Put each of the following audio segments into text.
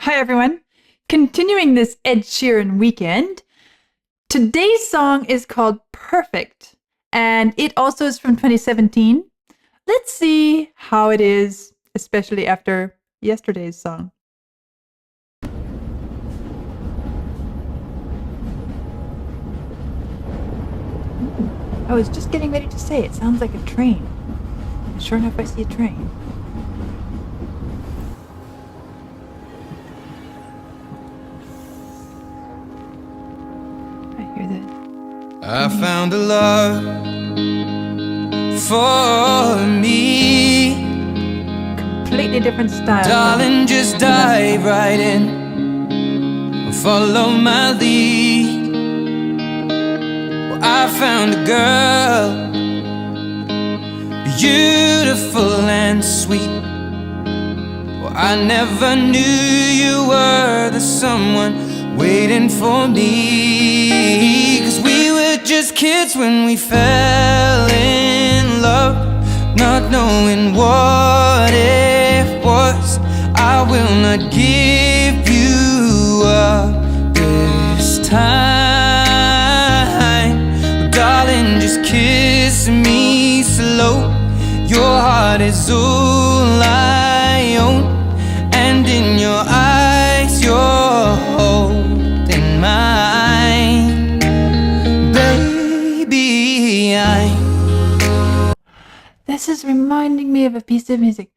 Hi everyone. Continuing this Ed Sheeran weekend, today's song is called Perfect, and it also is from 2017. Let's see how it is, especially after yesterday's song. I was just getting ready to say it sounds like a train. Sure enough, I see a train. I hear that. I found a love for me. Completely different style. Darling, just dive right in. Follow my lead. Well, I found a girl, beautiful and sweet. Well, I never knew you were the someone waiting for me. 'Cause we were just kids when we fell in love, not knowing what it was. I will not give you up this time. Darling, just kiss me slow. Your heart is all I own, and in your eyes you're holding mine. Baby, This is reminding me of a piece of music.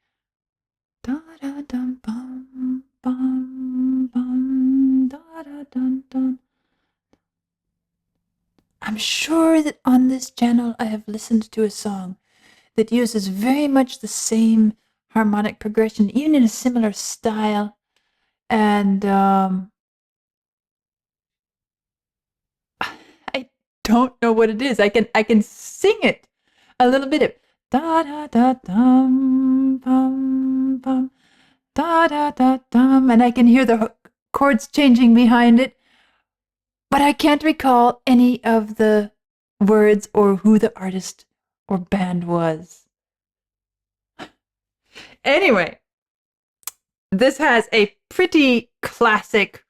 Da da dum bum bum bum da da dum dum. I'm sure that on this channel I have listened to a song that uses very much the same harmonic progression, even in a similar style. And I don't know what it is. I can sing it a little bit of da da da dum bum bum da da da dum, and I can hear the chords changing behind it, but I can't recall any of the words or who the artist or band was. Anyway, this has a pretty classic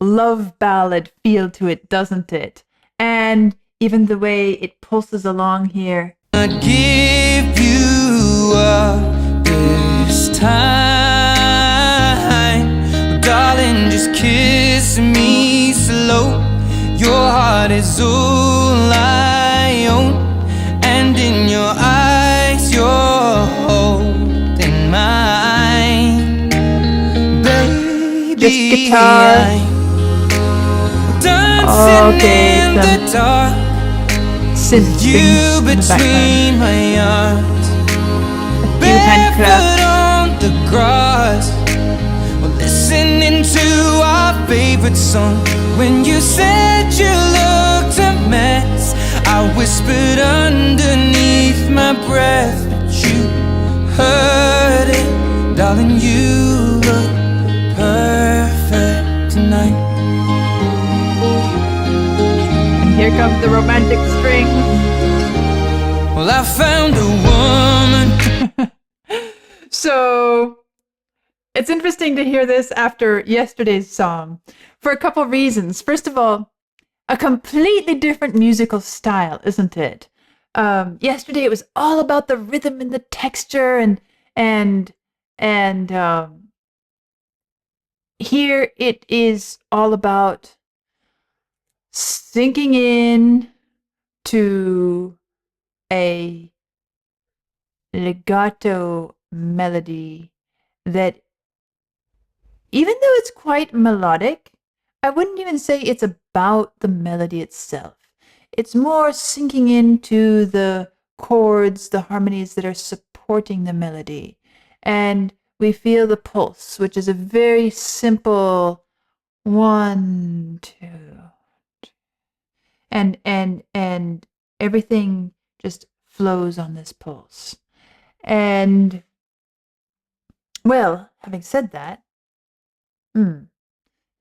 love ballad feel to it, doesn't it? And even the way it pulses along here. I'd give you up this time. Darling, just kiss me slow. Your heart is all I own, and in your eyes you're holding mine. Baby, Just guitar. dancing in the dark, Synth you strings in the between background. my arms, A few hand barefoot claps. on the grass. We're listening to our favorite song. When you said you looked a mess, I whispered underneath my breath, but you heard it. Darling, you look perfect tonight. And here comes the romantic strings. Well, I found a woman. So it's interesting to hear this after yesterday's song for a couple reasons. First of all, a completely different musical style, isn't it? Yesterday it was all about the rhythm and the texture, and here it is all about sinking in to a legato melody that, even though it's quite melodic, I wouldn't even say it's about the melody itself. It's more sinking into the chords, the harmonies that are supporting the melody. And we feel the pulse, which is a very simple 1, 2, and everything just flows on this pulse. And well, having said that, let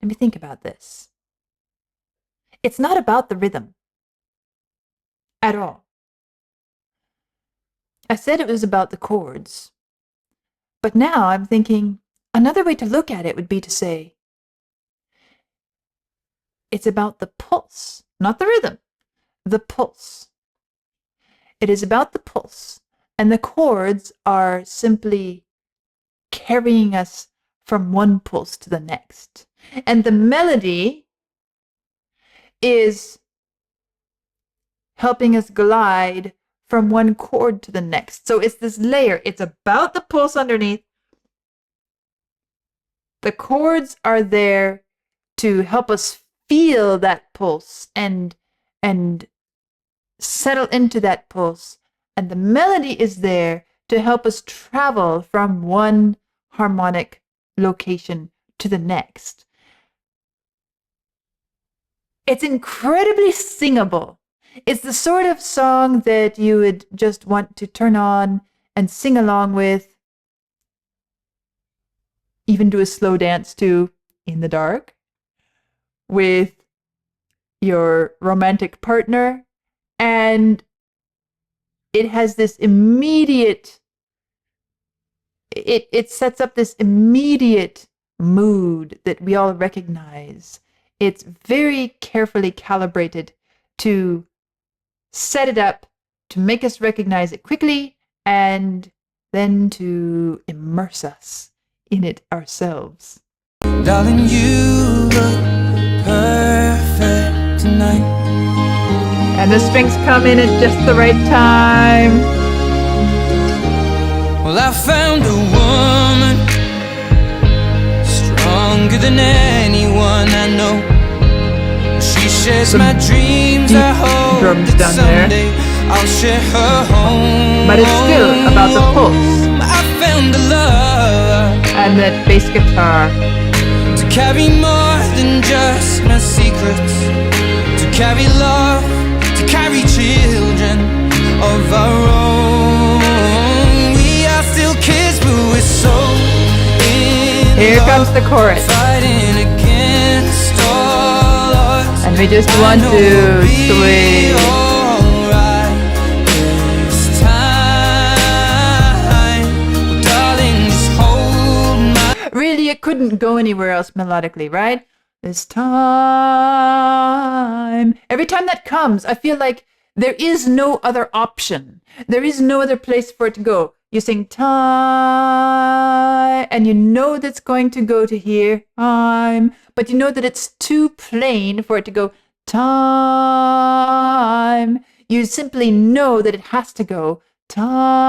me think about this. It's not about the rhythm at all. I said it was about the chords, but now I'm thinking, Another way to look at it would be to say, it's about the pulse, not the rhythm, the pulse. It is about the pulse, and the chords are simply carrying us from one pulse to the next. And the melody is helping us glide from one chord to the next. So it's this layer. It's about the pulse underneath. The chords are there to help us feel that pulse and settle into that pulse. And the melody is there to help us travel from one harmonic location to the next. It's incredibly singable. It's the sort of song that you would just want to turn on and sing along with, even do a slow dance to in the dark with your romantic partner. And it has this immediate, it sets up this immediate mood that we all recognize. It's very carefully calibrated to set it up, to make us recognize it quickly, and then to immerse us in it ourselves. Darling, you look perfect tonight. And the strings come in at just the right time. Well, I found a woman stronger than anyone I know. She shares my dreams. I hope drums that down there. someday I'll share her home. But it's still about the pulse. I found a love And that bass guitar. to carry more than just my secrets, to carry love, to carry children of our own. We are still kids, but we're so in Here love, comes the chorus. fighting against all odds. And we just want I know to we'll be sway. alright this time. Darling, just hold my Really, it couldn't go anywhere else melodically, right? This time. Every time that comes, I feel like there is no other option. There is no other place for it to go. You sing time, and you know that's going to go to here, time, but you know that it's too plain for it to go time. You simply know that it has to go time.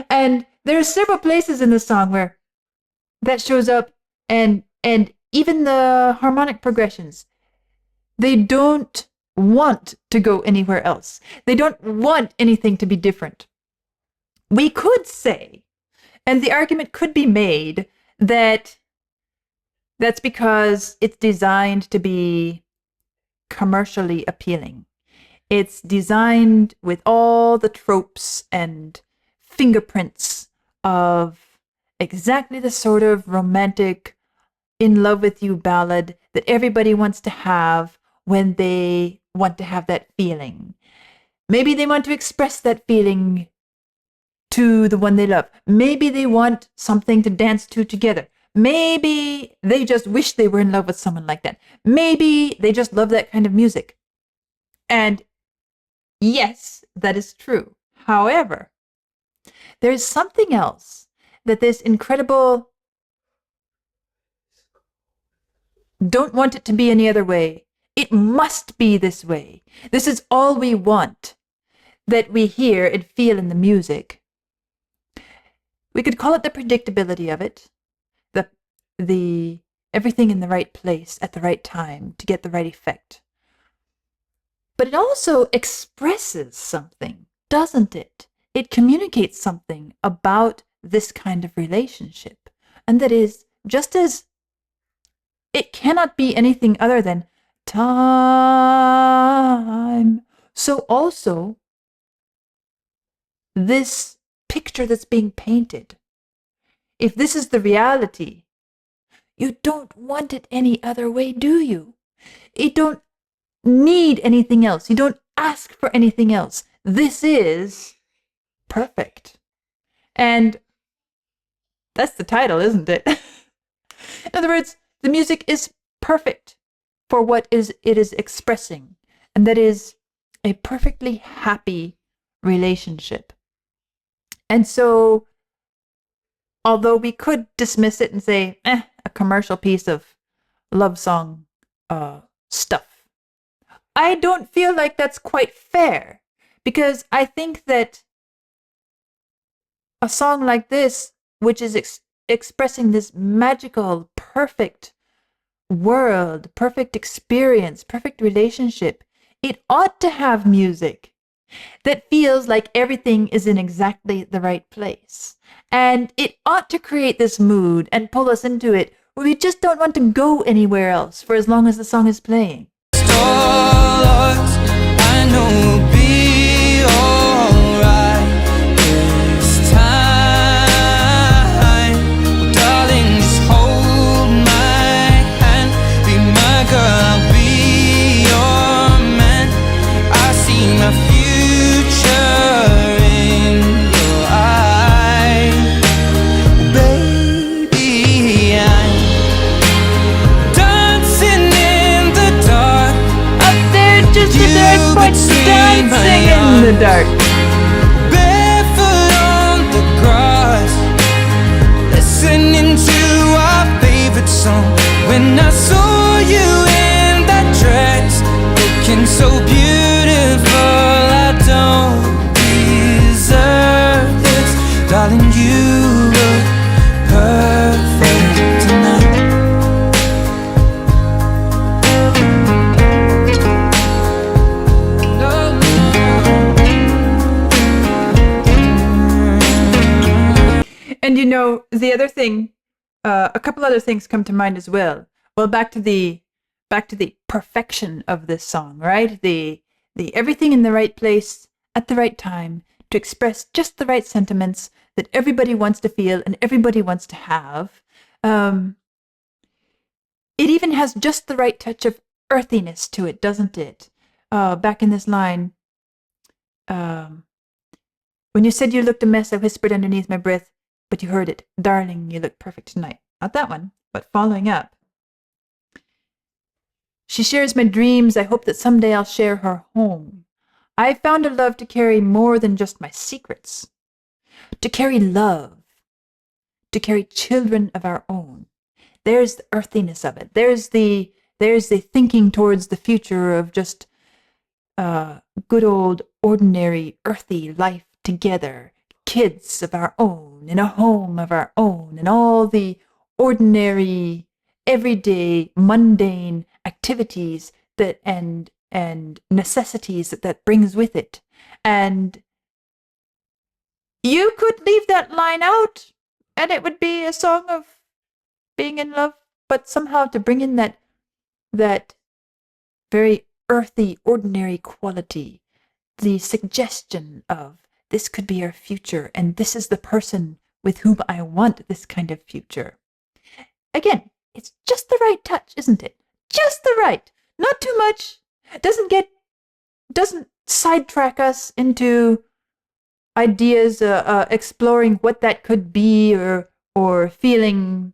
And there are several places in the song where that shows up, and even the harmonic progressions, they don't want to go anywhere else. They don't want anything to be different. We could say, and the argument could be made, that that's because it's designed to be commercially appealing. It's designed with all the tropes and fingerprints of exactly the sort of romantic, in love with you ballad that everybody wants to have when they want to have that feeling. Maybe they want to express that feeling to the one they love. Maybe they want something to dance to together. Maybe they just wish they were in love with someone like that. Maybe they just love that kind of music. And yes, that is true. However, there is something else that this incredible don't want it to be any other way. It must be this way. This is all we want, that we hear and feel in the music. We could call it the predictability of it, the everything in the right place at the right time to get the right effect. But it also expresses something, doesn't it? It communicates something about this kind of relationship. And that is, just as it cannot be anything other than time, so also this picture that's being painted, if this is the reality, you don't want it any other way, do you? You don't need anything else. You don't ask for anything else. This is perfect. And That's the title, isn't it? In other words, the music is perfect for what it is expressing, and that is a perfectly happy relationship. And so, although we could dismiss it and say, a commercial piece of love song stuff, I don't feel like that's quite fair, because I think that a song like this, which is expressing this magical, perfect world, perfect experience, perfect relationship, it ought to have music that feels like everything is in exactly the right place. And it ought to create this mood and pull us into it where we just don't want to go anywhere else for as long as the song is playing. I know we'll be alright this time. Well, darling, just hold my hand. Be my girl, I'll be your man. I see my future in your eyes. Baby, I'm dancing in the dark. Up there, just a dark point, dancing in the dark. Barefoot on the grass, listening to our favorite song. When I saw you in that dress, looking so beautiful, I don't deserve this. Darling, you look perfect tonight. And you know, the other thing, a couple other things come to mind as well. Well, back to the perfection of this song, right? The everything in the right place at the right time to express just the right sentiments that everybody wants to feel and everybody wants to have. It even has just the right touch of earthiness to it, doesn't it? Back in this line, when you said you looked a mess, I whispered underneath my breath, but you heard it. Darling, you look perfect tonight. Not that one, but following up. She shares my dreams. I hope that someday I'll share her home. I found a love to carry more than just my secrets. To carry love. To carry children of our own. There's the earthiness of it. There's the thinking towards the future of just good old, ordinary, earthy life together. Kids of our own, in a home of our own, and all the ordinary, everyday, mundane activities that and necessities that brings with it. And you could leave that line out, and it would be a song of being in love, but somehow to bring in that very earthy, ordinary quality, the suggestion of this could be our future, and this is the person with whom I want this kind of future. Again, it's just the right touch, isn't it? Just the right. Not too much. Doesn't sidetrack us into ideas, exploring what that could be, or feeling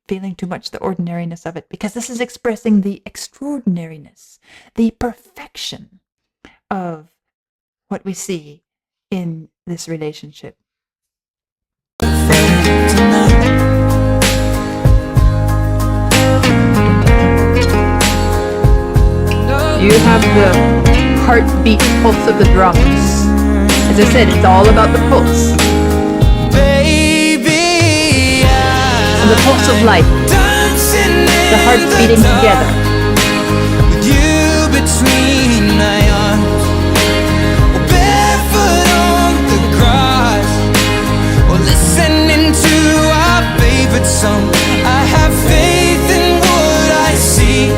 too much the ordinariness of it, because this is expressing the extraordinariness, the perfection of what we see in this relationship. You have the heartbeat pulse of the drums. As I said, it's all about the pulse. Baby, and the pulse of life. The hearts beating together. With you between my arms, or barefoot on the grass, or listening to our favorite song. I have faith in what I see.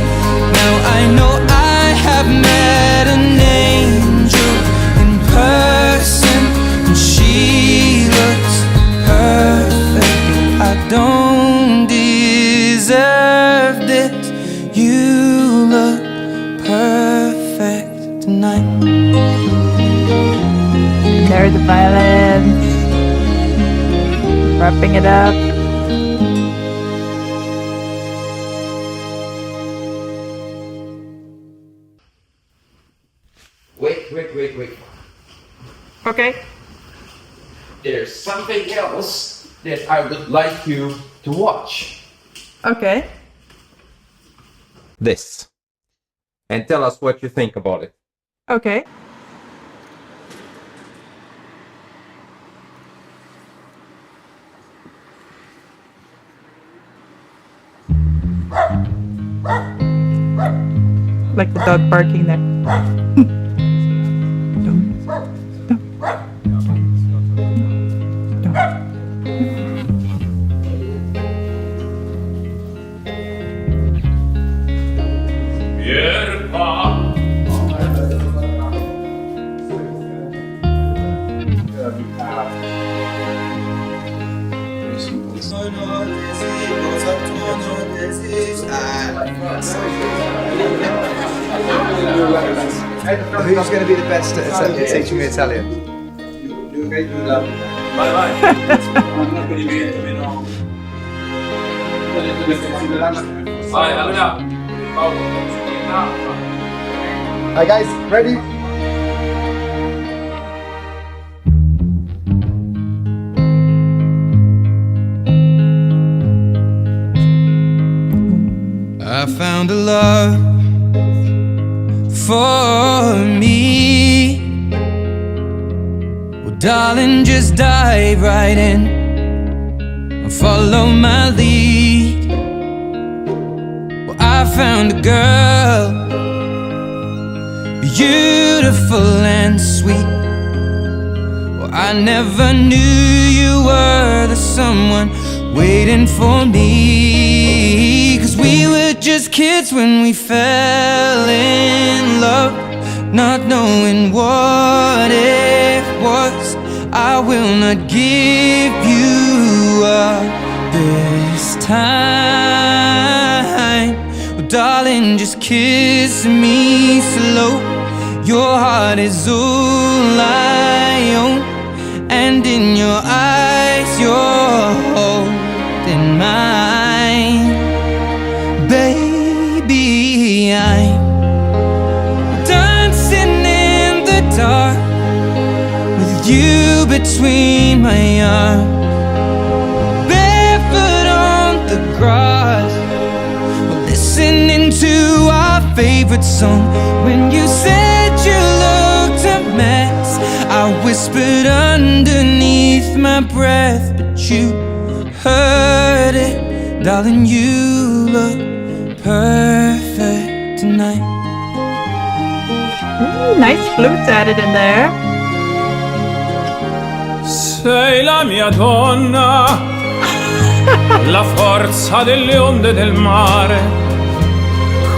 Now I know I have met an angel in person, and she looks perfect. I don't deserve this. You look perfect tonight. There are the violins, wrapping it up. wait. Okay. There's something else that I would like you to watch. Okay. This. And tell us what you think about it. Okay. Like the dog barking there. Who's going to be the best at teaching me Italian? Hi guys, ready? I found a love for me. Well, darling, just dive right in and follow my lead. Well, I found a girl, beautiful and sweet. Well, I never knew you were the someone waiting for me. 'Cause we were just kids when we fell in love, not knowing what it was. I will not give you up this time. Well, darling, just kiss me slow. Your heart is all I own, and in your eyes you're holding mine. Baby, I'm dancing in the dark with you between my arms, barefoot on the grass, listening to our favorite song. When you said you looked a mess, I whispered underneath my breath, but you heard it. Darling, you look perfect tonight. Ooh, nice flutes added in there. Sei la mia donna, la forza delle onde del mare.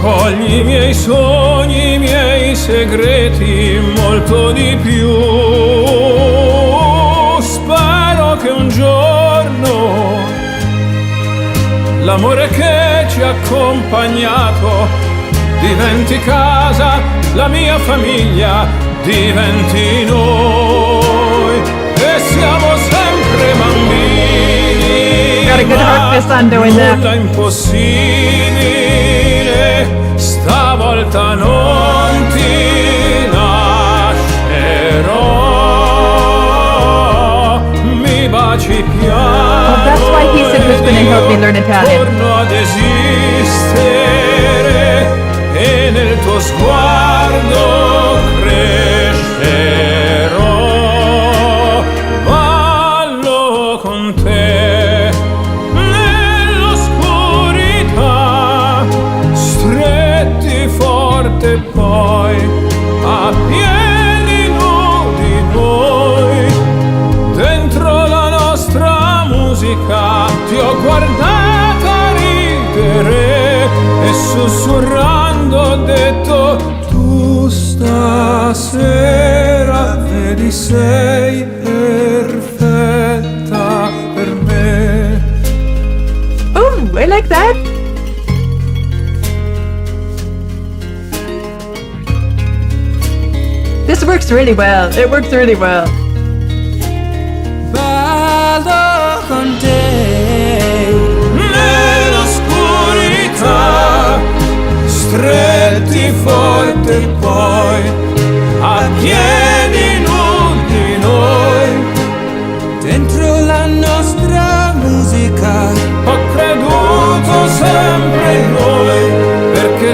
Cogli i miei sogni, i miei segreti, molto di più. Spero che un giorno l'amore che ci ha accompagnato diventi casa, la mia famiglia diventi noi. E siamo sempre bambini, Got a good heart fist on doing that. nulla impossibile, stavolta non ti lascerò. Mi baci piano, Well, that's why he said he was going to help me learn Italian. torno ad esistere e nel tuo sguardo crescerò. Ballo con te nell'oscurità, stretti forte poi a piedi nudi noi. Dentro la nostra musica ti ho guardata ridere e sussurrando ho detto: tu stasera vedi sei perfetta per me. Ooh, I like that. This works really well. It works really well. Ballo con te Nell'oscurità, stretti forte poi a piedi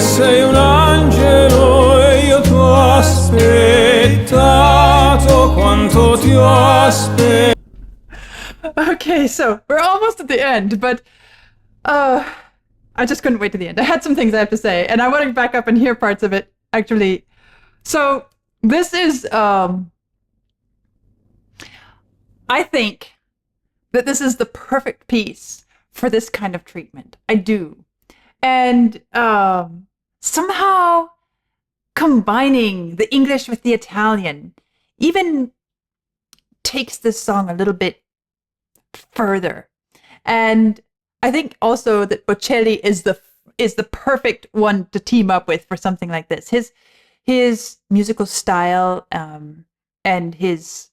sei un angelo e io t'ho aspettato quanto ti ho aspettato. Okay, so we're almost at the end, but I just couldn't wait to the end. I had some things I have to say, and I want to back up and hear parts of it, actually. So this is, I think that this is the perfect piece for this kind of treatment. I do. And somehow combining the English with the Italian even takes this song a little bit further. And I think also that Bocelli is the perfect one to team up with for something like this. His musical style and his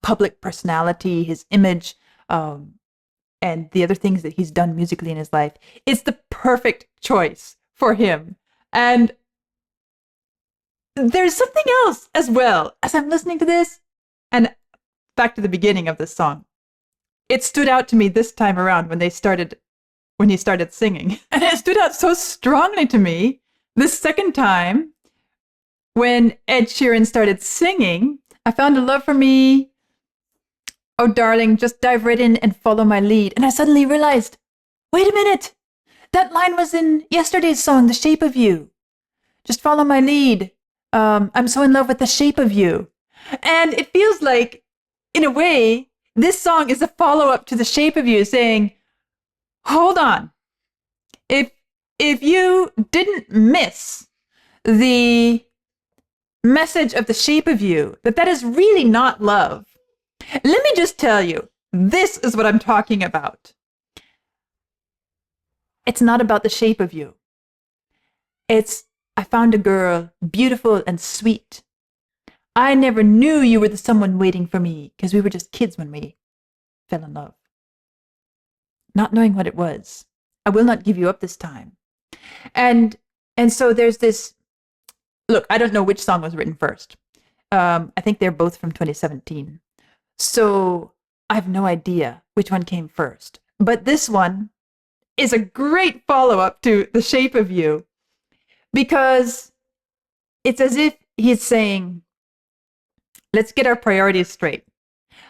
public personality, his image, and the other things that he's done musically in his life, it's the perfect choice for him. And there's something else as well. As I'm listening to this, and back to the beginning of this song, it stood out to me this time around when he started singing. And it stood out so strongly to me this second time when Ed Sheeran started singing, I found a love for me. Oh, darling, just dive right in and follow my lead. And I suddenly realized, wait a minute. That line was in yesterday's song, The Shape of You. Just follow my lead. I'm so in love with the shape of you. And it feels like, in a way, this song is a follow-up to The Shape of You, saying, hold on. If you didn't miss the message of The Shape of You, that is really not love. Let me just tell you, this is what I'm talking about. It's not about the shape of you. It's, I found a girl, beautiful and sweet. I never knew you were the someone waiting for me, because we were just kids when we fell in love. Not knowing what it was. I will not give you up this time. And so there's this, look, I don't know which song was written first. I think they're both from 2017. So I have no idea which one came first. But this one is a great follow-up to The Shape of You, because it's as if he's saying, let's get our priorities straight.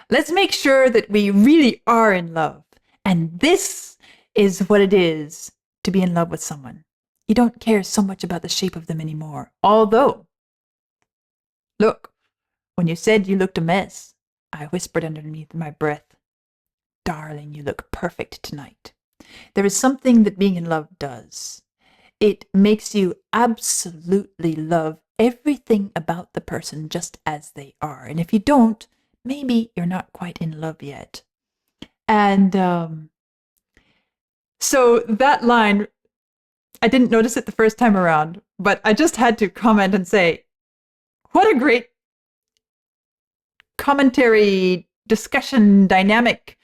Let's make sure that we really are in love. And this is what it is to be in love with someone. You don't care so much about the shape of them anymore. Although, look, when you said you looked a mess, I whispered underneath my breath, darling, you look perfect tonight. There is something that being in love does. It makes you absolutely love everything about the person just as they are. And if you don't, maybe you're not quite in love yet. And so that line, I didn't notice it the first time around, but I just had to comment and say, what a great commentary, discussion, dynamic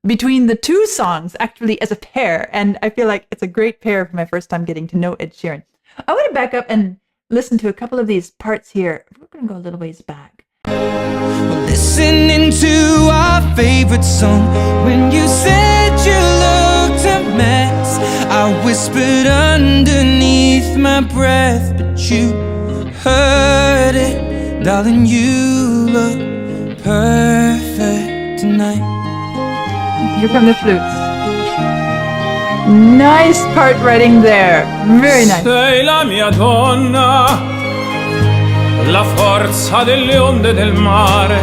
between the two songs actually as a pair. And I feel like it's a great pair for my first time getting to know Ed Sheeran. I want to back up and listen to a couple of these parts here. We're going to go a little ways back. Listening to our favorite song, when you said you looked a mess, I whispered underneath my breath, but you heard it. Darling, you look perfect tonight. Here come the flutes. Nice part writing there. Very nice. Sei la mia donna, la forza delle onde del mare.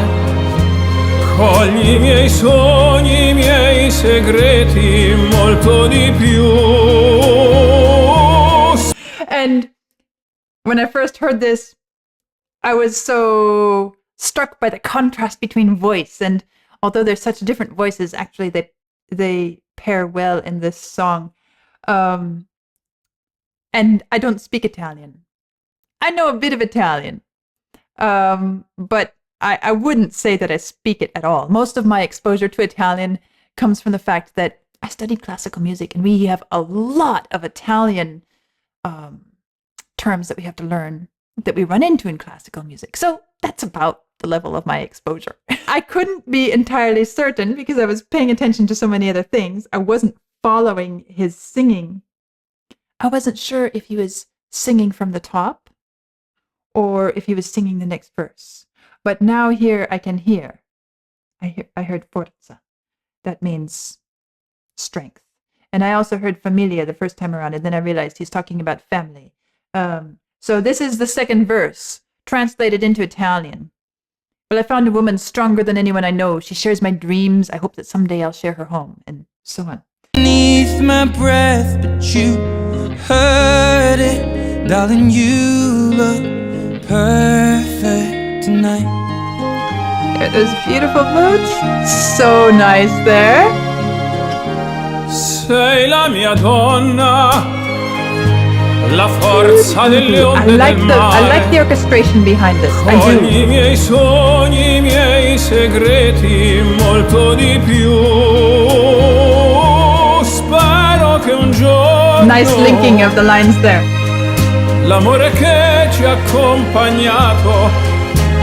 Cogli I miei sogni, I miei segreti, molto di più. And when I first heard this, I was so struck by the contrast between voice, and although they're such different voices, actually they pair well in this song. And I don't speak Italian. I know a bit of Italian, but I wouldn't say that I speak it at all. Most of my exposure to Italian comes from the fact that I studied classical music, and we have a lot of Italian terms that we have to learn that we run into in classical music. So that's about the level of my exposure. I couldn't be entirely certain because I was paying attention to so many other things. I wasn't following his singing. I wasn't sure if he was singing from the top or if he was singing the next verse. But now here I can hear. I heard forza. That means strength. And I also heard familia the first time around, and then I realized he's talking about family. So this is the second verse, translated into Italian. Well, I found a woman stronger than anyone I know. She shares my dreams. I hope that someday I'll share her home, and so on. Beneath my breath, but you heard it. Darling, you look perfect tonight. Those beautiful notes. So nice there. Sei la mia donna, la forza delle onde del mare. I like the orchestration behind this. I Con do. i miei sogni, i miei segreti, molto di più. Spero che un giorno Nice linking of the lines there. l'amore che ci ha accompagnato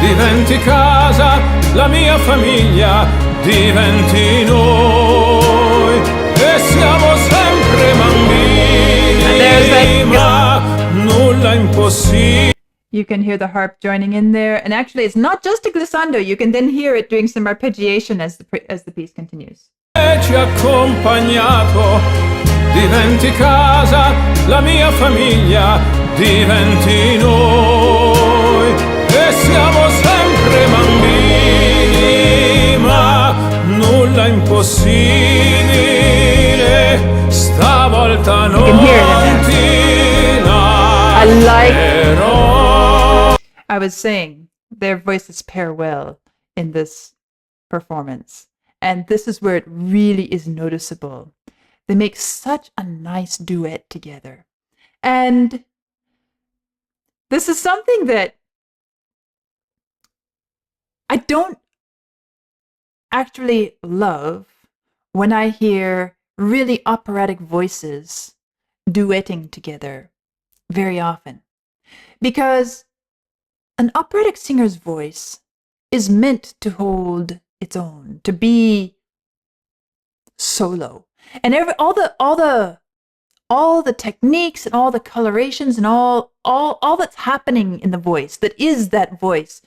diventi casa, la mia famiglia diventi noi e siamo sempre bambini, ma nulla impossibile. You can hear the harp joining in there, and actually it's not just a glissando. You can then hear it doing some arpeggiation as the piece continues. Ci ha accompagnato, diventi casa, la mia famiglia diventi noi e siamo sempre bambini, ma nulla impossibile, stavolta non ti lascerò. I was saying their voices pair well in this performance, and this is where it really is noticeable. They make such a nice duet together. And this is something that I don't actually love when I hear really operatic voices duetting together very often. Because an operatic singer's voice is meant to hold its own, to be solo. And all the techniques and all the colorations and all that's happening in the voice, that is that voice,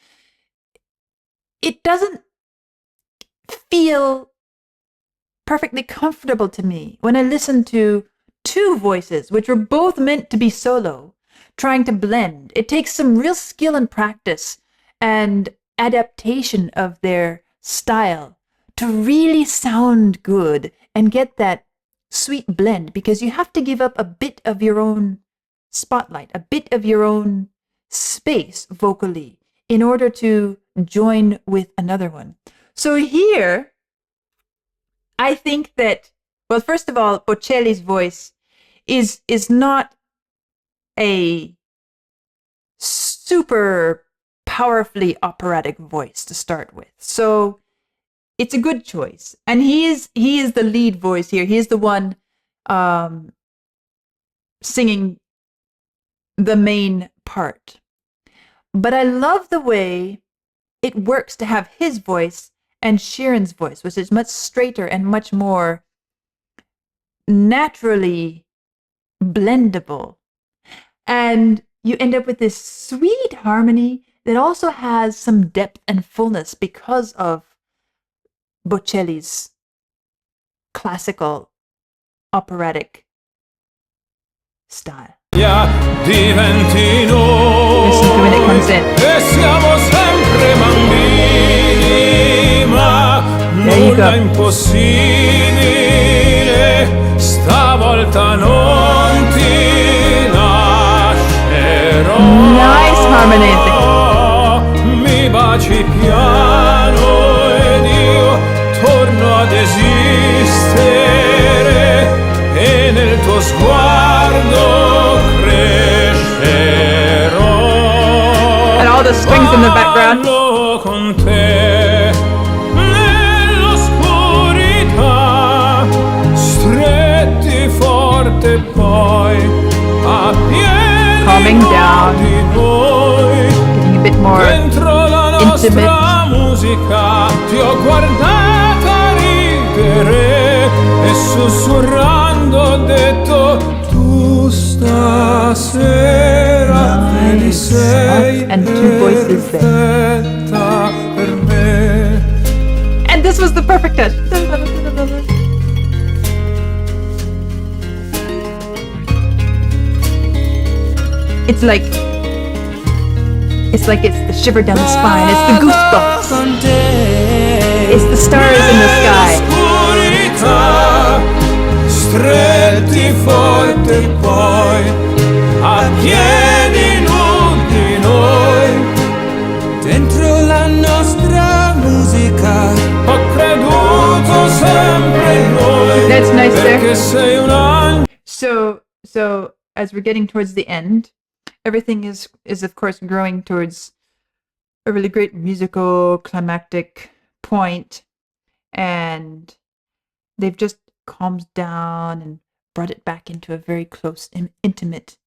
it doesn't feel perfectly comfortable to me when I listen to two voices, which were both meant to be solo, trying to blend. It takes some real skill and practice and adaptation of their style to really sound good and get that sweet blend, because you have to give up a bit of your own spotlight, a bit of your own space vocally in order to join with another one. So here, I think that, well, first of all, Bocelli's voice is not a super powerfully operatic voice to start with. So it's a good choice. And he is the lead voice here. He is the one singing the main part. But I love the way it works to have his voice and Sheeran's voice, which is much straighter and much more naturally blendable. And you end up with this sweet harmony that also has some depth and fullness because of Bocelli's classical operatic style. Diventi noi. Listen to when it comes in. E siamo sempre bambini, ma nulla impossibile, stavolta non ti lascerò. Nice harmonizing. Mi baci piano ed io torno ad esistere e nel tuo sguardo crescerò. And all the strings in the background. Parlo con te nell'oscurità, stretti forte poi a piedi Calming down. di noi. Getting a bit more Dentro la nostra intimate. musica ti ho guardata ridere e sussurrando ho detto tu stai and two voices there. perfetta per me. And this was the perfect touch. It's like it's the shiver down the spine. It's the goosebumps. It's the stars in the sky. Oscurità, stretti forte poi, a piedi nudi noi, Dentro la nostra musica. ho creduto sempre in noi. That's nice there. Perché sei un angelo. So as we're getting towards the end, everything is of course growing towards a really great musical climactic point, and they've just calmed down and brought it back into a very close and intimate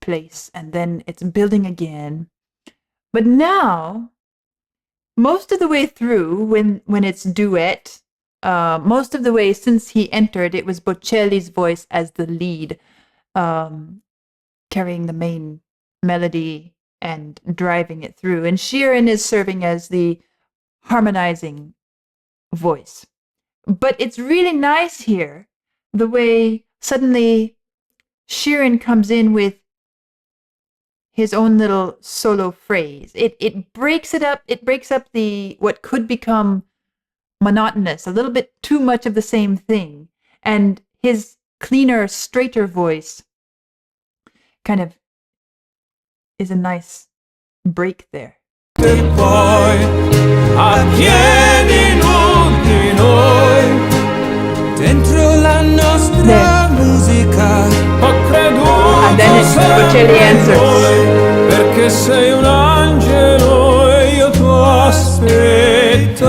place, and then it's building again. But now, most of the way through, when it's duet, most of the way since he entered, it was Bocelli's voice as the lead, carrying the main melody and driving it through. And Sheeran is serving as the harmonizing voice. But it's really nice here, the way suddenly Sheeran comes in with his own little solo phrase. It breaks it up. It breaks up the what could become monotonous, a little bit too much of the same thing. And his cleaner, straighter voice kind of is a nice break there. E poi a piedi nudi noi, Dentro la nostra There. musica. ho creduto And then it's Bocelli sempre in answers. noi, perché sei un angelo e io t'ho aspettato,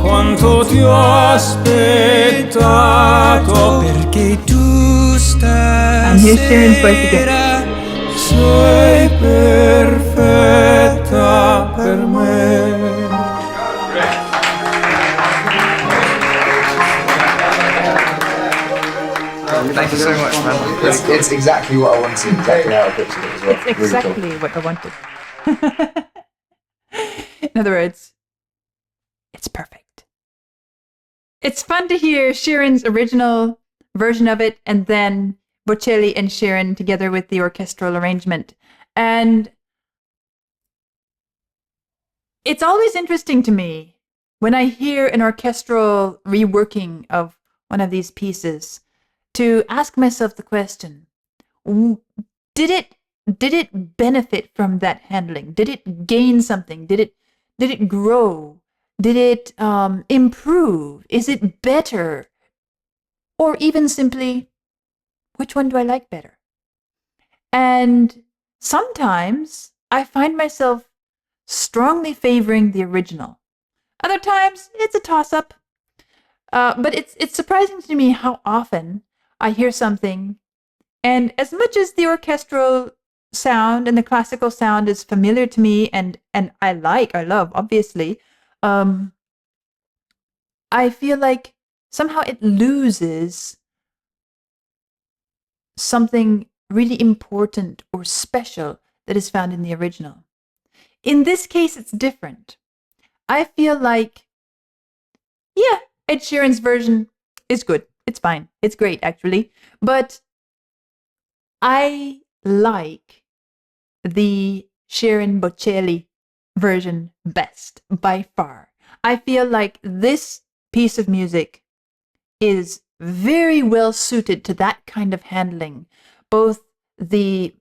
quanto ti ho aspettato. Perché tu And here's Sheeran's voice again. stasera Sei perfetta per me. Thank you so much, man. It's exactly what I wanted, exactly how I pictured it as well. It's exactly what I wanted. In other words, it's perfect. It's fun to hear Sheeran's original version of it, and then Bocelli and Sheeran together with the orchestral arrangement. And it's always interesting to me when I hear an orchestral reworking of one of these pieces to ask myself the question, did it benefit from that handling? Did it gain something? Did it grow? Did it improve? Is it better? Or even simply, which one do I like better? And sometimes I find myself strongly favoring the original. Other times it's a toss-up. But it's surprising to me how often I hear something, and as much as the orchestral sound and the classical sound is familiar to me, and I love, obviously, I feel like somehow it loses something really important or special that is found in the original. In this case, it's different. I feel like, yeah, Ed Sheeran's version is good. It's fine. It's great, actually. But I like the Sheeran Bocelli version best, by far. I feel like this piece of music is very well suited to that kind of handling. Both the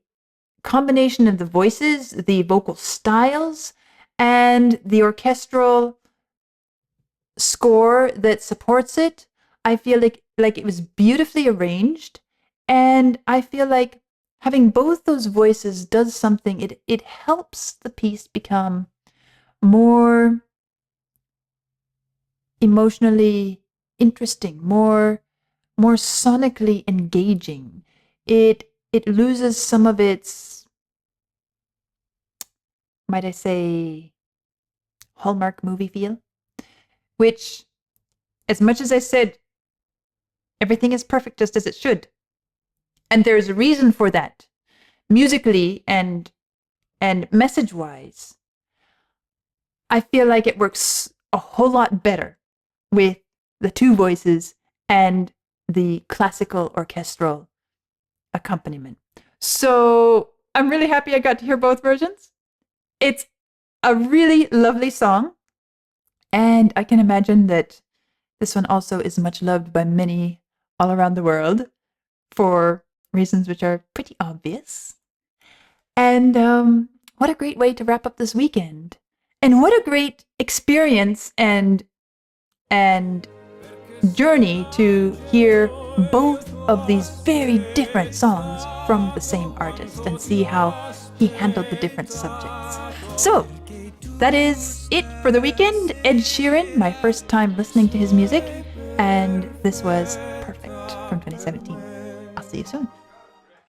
combination of the voices, the vocal styles, and the orchestral score that supports it. I feel like it was beautifully arranged, and I feel like having both those voices does something. It helps the piece become more emotionally interesting, more sonically engaging. It loses some of its, might I say, Hallmark movie feel, which, as much as I said, everything is perfect just as it should. And there's a reason for that, musically and and message-wise, I feel like it works a whole lot better with the two voices and the classical orchestral accompaniment. So I'm really happy I got to hear both versions. It's a really lovely song, and I can imagine that this one also is much loved by many all around the world for reasons which are pretty obvious. And what a great way to wrap up this weekend. And what a great experience and journey to hear both of these very different songs from the same artist and see how he handled the different subjects. So, that is it for the weekend. Ed Sheeran, my first time listening to his music, and this was Perfect from 2017. I'll see you soon.